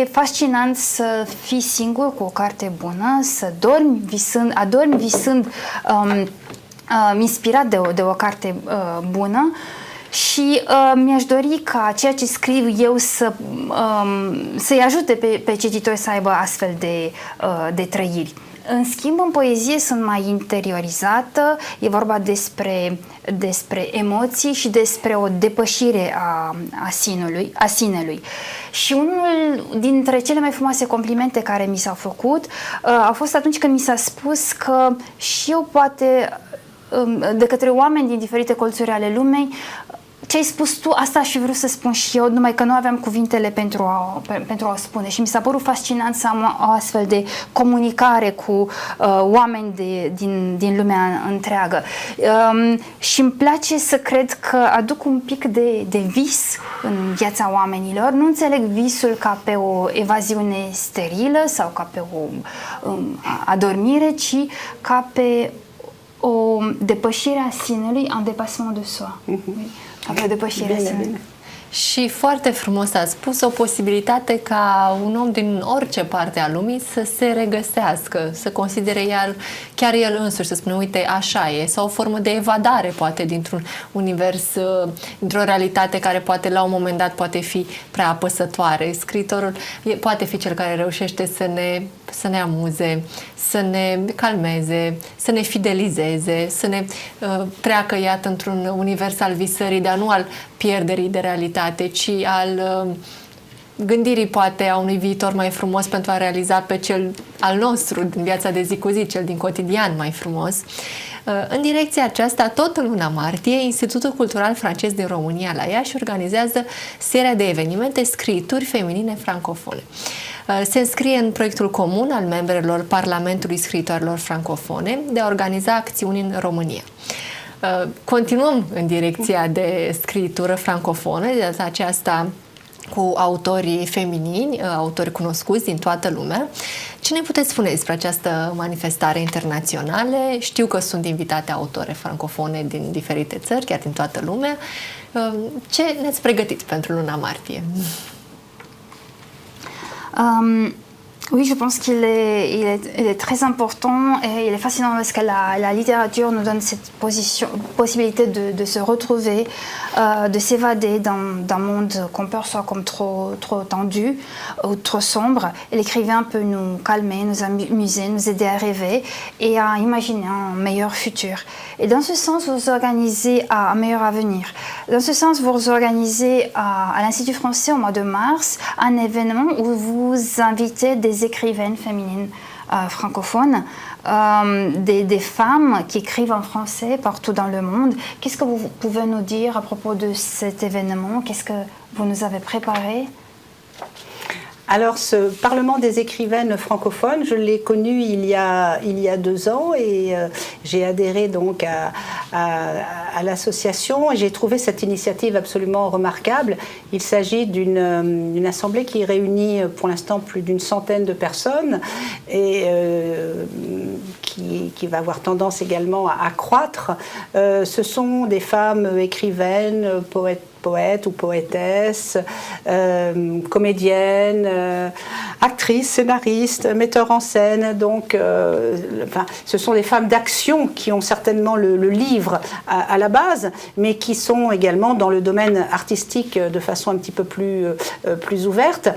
E fascinant să fii singur cu o carte bună, să adormi visând inspirat de o carte bună și mi-aș dori ca ceea ce scriu eu să-i ajute pe cititori să aibă astfel de trăiri. În schimb, în poezie sunt mai interiorizată, e vorba despre emoții și despre o depășire a sinelui. Și unul dintre cele mai frumoase complimente care mi s-au făcut a fost atunci când mi s-a spus că și eu poate, de către oameni din diferite colțuri ale lumii, ce ai spus tu, asta aș fi vrut să spun și eu, numai că nu aveam cuvintele pentru a o spune. Și mi s-a părut fascinant să am o astfel de comunicare cu oameni din lumea întreagă. Și îmi place să cred că aduc un pic de vis în viața oamenilor. Nu înțeleg visul ca pe o evaziune sterilă sau ca pe o adormire, ci ca pe o depășire a sinelui, un dépassement de soi. Avea depășirea sinelui. Și foarte frumos ați spus, o posibilitate ca un om din orice parte a lumii să se regăsească, să considere chiar el însuși, să spună, uite, așa e, sau o formă de evadare, poate, dintr-un univers, dintr-o realitate care poate la un moment dat poate fi prea apăsătoare. Scriitorul poate fi cel care reușește să ne amuze, să ne calmeze, să ne fidelizeze, să ne treacă, iată, într-un univers al visării, dar nu al pierderii de realitate, ci al gândirii poate a unui viitor mai frumos pentru a realiza pe cel al nostru din viața de zi cu zi, cel din cotidian mai frumos. În direcția aceasta, tot în luna martie, Institutul Cultural Francez din România la Iași organizează seria de evenimente Scriituri Feminine Francofone. Se înscrie în proiectul comun al membrelor Parlamentului Scriitorilor Francofone de a organiza acțiuni în România. Continuăm în direcția de scriitură francofonă, de data aceasta cu autorii feminini, autori cunoscuți din toată lumea. Ce ne puteți spune despre această manifestare internațională? Știu că sunt invitate autore francofone din diferite țări, chiar din toată lumea. Ce ne-ați pregătit pentru luna martie? Oui, je pense il est très important et il est fascinant parce que la littérature nous donne cette possibilité de se retrouver, de s'évader d'un monde qu'on perçoit comme trop tendu ou trop sombre. Et l'écrivain peut nous calmer, nous amuser, nous aider à rêver et à imaginer un meilleur futur. Et dans ce sens, vous organisez un meilleur avenir. Dans ce sens, vous organisez à l'Institut français au mois de mars un événement où vous invitez des écrivaines féminines francophones, des femmes qui écrivent en français partout dans le monde. Qu'est-ce que vous pouvez nous dire à propos de cet événement? Qu'est-ce que vous nous avez préparé? Alors, ce Parlement des écrivaines francophones, je l'ai connu il y a 2 ans et j'ai adhéré donc à l'association et j'ai trouvé cette initiative absolument remarquable. Il s'agit d'une assemblée qui réunit pour l'instant plus d'une centaine de personnes et qui va avoir tendance également à croître. Ce sont des femmes écrivaines, poètes ou poétesses, comédiennes, actrices, scénaristes, metteurs en scène. Donc, ce sont des femmes d'action qui ont certainement le livre à la base, mais qui sont également dans le domaine artistique de façon un petit peu plus ouverte.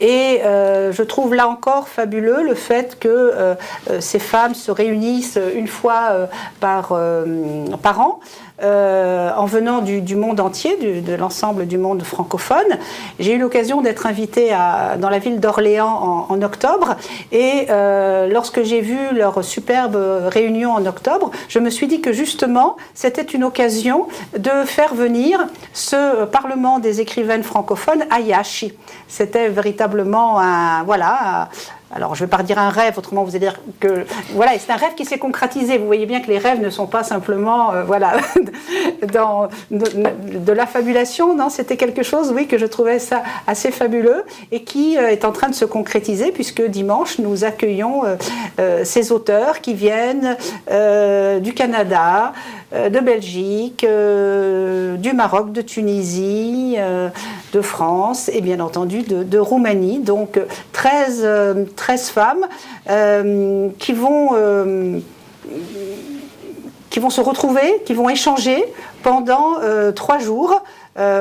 Et je trouve là encore fabuleux le fait que ces femmes se réunissent une fois par an. En venant du monde entier, de l'ensemble du monde francophone. J'ai eu l'occasion d'être invitée dans la ville d'Orléans en octobre et lorsque j'ai vu leur superbe réunion en octobre, je me suis dit que justement c'était une occasion de faire venir ce Parlement des écrivaines francophones à Iași. C'était véritablement alors, je ne vais pas dire un rêve, autrement vous allez dire que... Voilà, c'est un rêve qui s'est concrétisé. Vous voyez bien que les rêves ne sont pas simplement, de l'affabulation. Non, c'était quelque chose, oui, que je trouvais ça assez fabuleux et qui est en train de se concrétiser puisque dimanche, nous accueillons ces auteurs qui viennent du Canada, de Belgique, du Maroc, de Tunisie, de France et bien entendu de Roumanie. Donc 13 femmes qui vont se retrouver, qui vont échanger pendant 3 jours.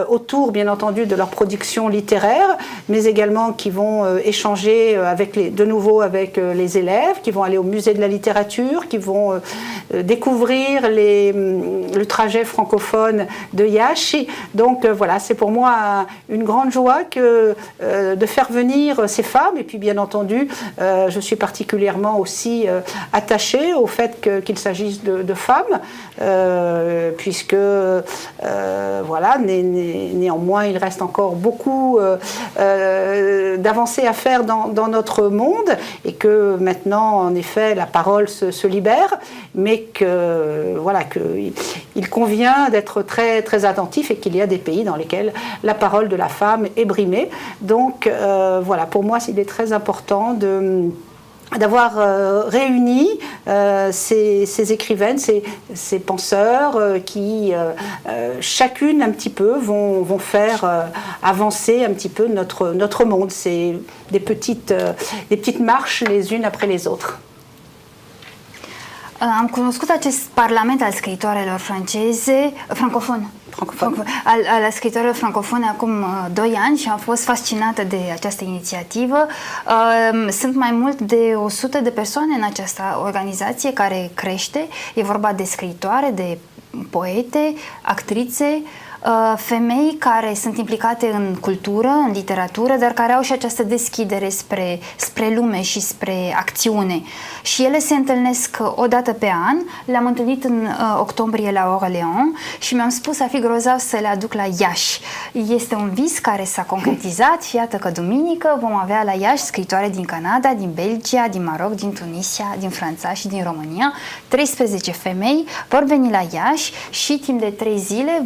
Autour, bien entendu, de leur production littéraire, mais également qui vont échanger de nouveau avec les élèves, qui vont aller au musée de la littérature, qui vont découvrir le trajet francophone de Iași. Donc voilà, c'est pour moi une grande joie de faire venir ces femmes. Et puis bien entendu, je suis particulièrement aussi attachée au fait qu'il s'agisse de femmes, puisque voilà, néanmoins, il reste encore beaucoup d'avancées à faire dans notre monde et que maintenant, en effet, la parole se libère, mais qu'il convient d'être très, très attentif et qu'il y a des pays dans lesquels la parole de la femme est brimée. Donc, voilà, pour moi, il est très important d'avoir réuni ces écrivaines, ces penseurs qui chacune un petit peu vont faire avancer un petit peu notre monde. C'est des petites marches les unes après les autres. Am cunoscut acest parlament al scriitoarelor francofone, al scriitoarelor francofone acum 2 ani și am fost fascinată de această inițiativă. Sunt mai mult de 100 de persoane în această organizație care crește. E vorba de scriitoare, de poete, actrițe, femei care sunt implicate în cultură, în literatură, dar care au și această deschidere spre lume și spre acțiune. Și ele se întâlnesc o dată pe an. Le-am întâlnit în octombrie la Orléans și mi-am spus a fi grozav să le aduc la Iași. Este un vis care s-a concretizat. Iată că duminică vom avea la Iași scriitoare din Canada, din Belgia, din Maroc, din Tunisia, din Franța și din România. 13 femei vor veni la Iași și timp de 3 zile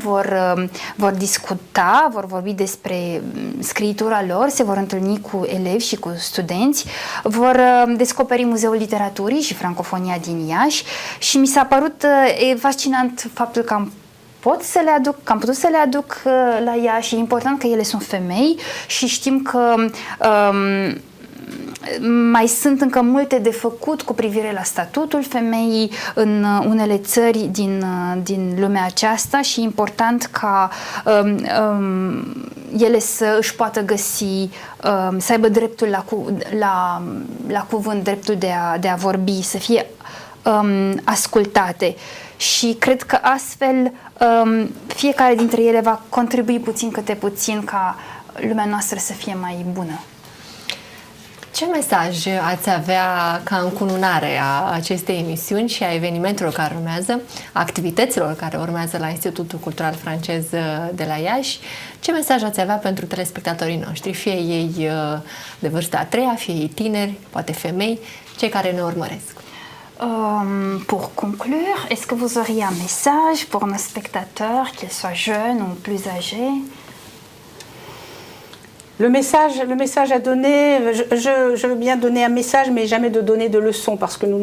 vor discuta, vor vorbi despre scriitura lor, se vor întâlni cu elevi și cu studenți, vor descoperi Muzeul Literaturii și Francofonia din Iași și mi s-a părut fascinant faptul că am putut să le aduc la Iași. E important că ele sunt femei și știm că mai sunt încă multe de făcut cu privire la statutul femeii în unele țări din lumea aceasta și e important ca ele să își poată găsi, să aibă dreptul la cuvânt, dreptul de a vorbi, să fie ascultate. Și cred că astfel fiecare dintre ele va contribui puțin câte puțin ca lumea noastră să fie mai bună. Ce mesaj ați avea ca încununare a acestei emisiuni și a evenimentelor care urmează, activităților care urmează la Institutul Cultural Francez de la Iași? Ce mesaj ați avea pentru telespectatorii noștri, fie ei de vârsta a treia, fie ei tineri, poate femei, cei care ne urmăresc? Pour conclure, est-ce que vous auriez un message pour nos spectateurs, qu'ils soient jeunes ou plus âgés? Le message à donner, je veux bien donner un message, mais jamais de donner de leçons, parce que nous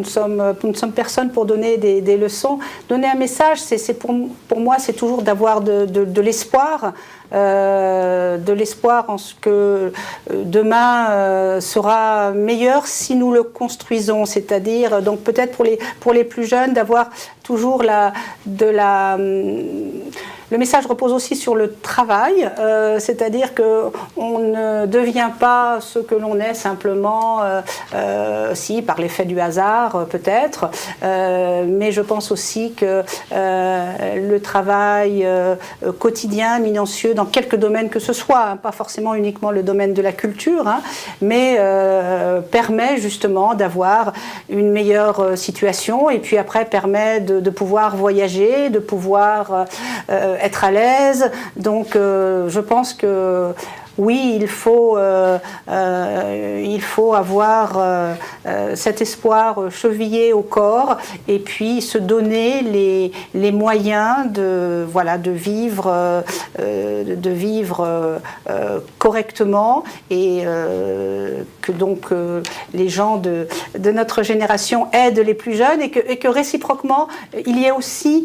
ne sommes personne pour donner des leçons. Donner un message, c'est pour moi, c'est toujours d'avoir de l'espoir, en ce que demain sera meilleur si nous le construisons. C'est-à-dire, donc peut-être pour les plus jeunes, d'avoir toujours le message repose aussi sur le travail, c'est-à-dire qu'on ne devient pas ce que l'on est simplement, si par l'effet du hasard peut-être, mais je pense aussi que le travail quotidien, minutieux, dans quelques domaines que ce soit, hein, pas forcément uniquement le domaine de la culture, hein, mais permet justement d'avoir une meilleure situation et puis après permet de pouvoir voyager, de pouvoir être à l'aise. Donc je pense que oui, il faut avoir cet espoir chevillé au corps et puis se donner les moyens de vivre correctement et que donc les gens de notre génération aident les plus jeunes et que réciproquement il y ait aussi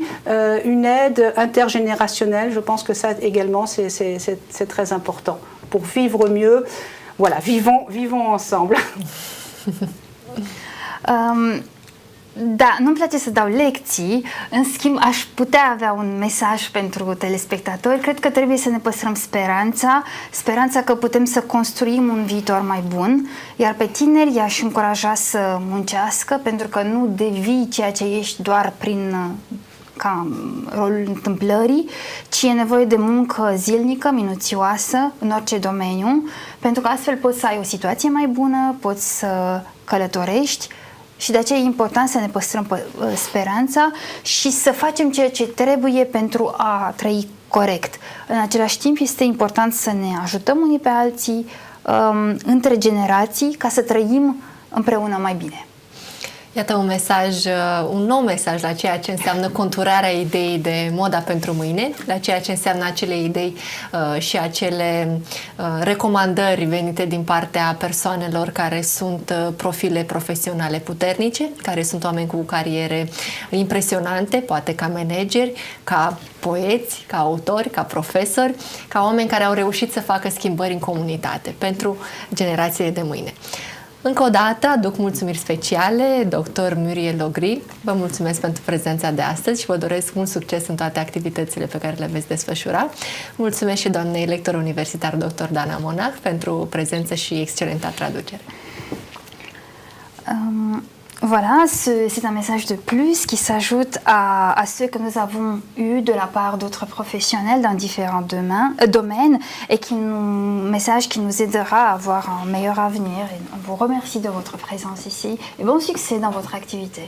une aide intergénérationnelle. Je pense que ça également c'est très important. Pour vivre mieux, voilà, vivons ensemble. Da, nu-mi place să dau lecții, în schimb aș putea avea un mesaj pentru telespectatori. Cred că trebuie să ne păstrăm speranța că putem să construim un viitor mai bun, iar pe tineri i-aș încuraja să muncească, pentru că nu devii ceea ce ești doar ca rolul întâmplării, ci e nevoie de muncă zilnică, minuțioasă, în orice domeniu, pentru că astfel poți să ai o situație mai bună, poți să călătorești și de aceea e important să ne păstrăm speranța și să facem ceea ce trebuie pentru a trăi corect. În același timp este important să ne ajutăm unii pe alții între generații ca să trăim împreună mai bine. Iată un nou mesaj la ceea ce înseamnă conturarea ideii de moda pentru mâine, la ceea ce înseamnă acele idei și acele recomandări venite din partea persoanelor care sunt profile profesionale puternice, care sunt oameni cu cariere impresionante, poate ca manageri, ca poeți, ca autori, ca profesori, ca oameni care au reușit să facă schimbări în comunitate pentru generațiile de mâine. Încă o dată aduc mulțumiri speciale, dr. Muriel Logri. Vă mulțumesc pentru prezența de astăzi și vă doresc mult succes în toate activitățile pe care le veți desfășura. Mulțumesc și doamnei lector universitar dr. Dana Monach pentru prezență și excelenta traducere. Voilà, c'est un message de plus qui s'ajoute à ceux que nous avons eus de la part d'autres professionnels dans différents domaines et message qui nous aidera à avoir un meilleur avenir. Et on vous remercie de votre présence ici et bon succès dans votre activité.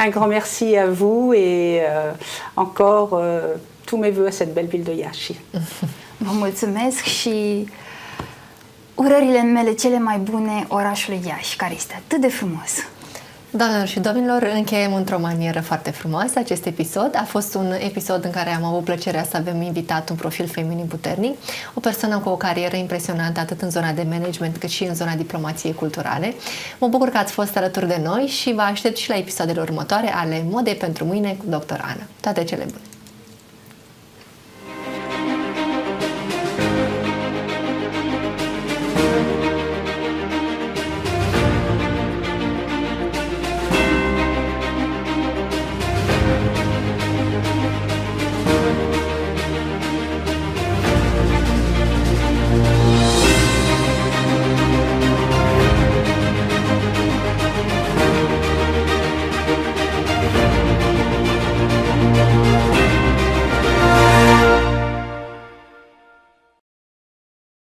Un grand merci à vous et encore tous mes voeux à cette belle ville de Iași. Vă mulțumesc și urările mele cele mai bune orașului Iași, care este atât de frumos. Doamnelor și domnilor, încheiem într-o manieră foarte frumoasă acest episod. A fost un episod în care am avut plăcerea să avem invitat un profil feminin puternic, o persoană cu o carieră impresionantă atât în zona de management cât și în zona diplomației culturale. Mă bucur că ați fost alături de noi și vă aștept și la episoadele următoare ale Modei pentru mâine cu Dr. Ana. Toate cele bune!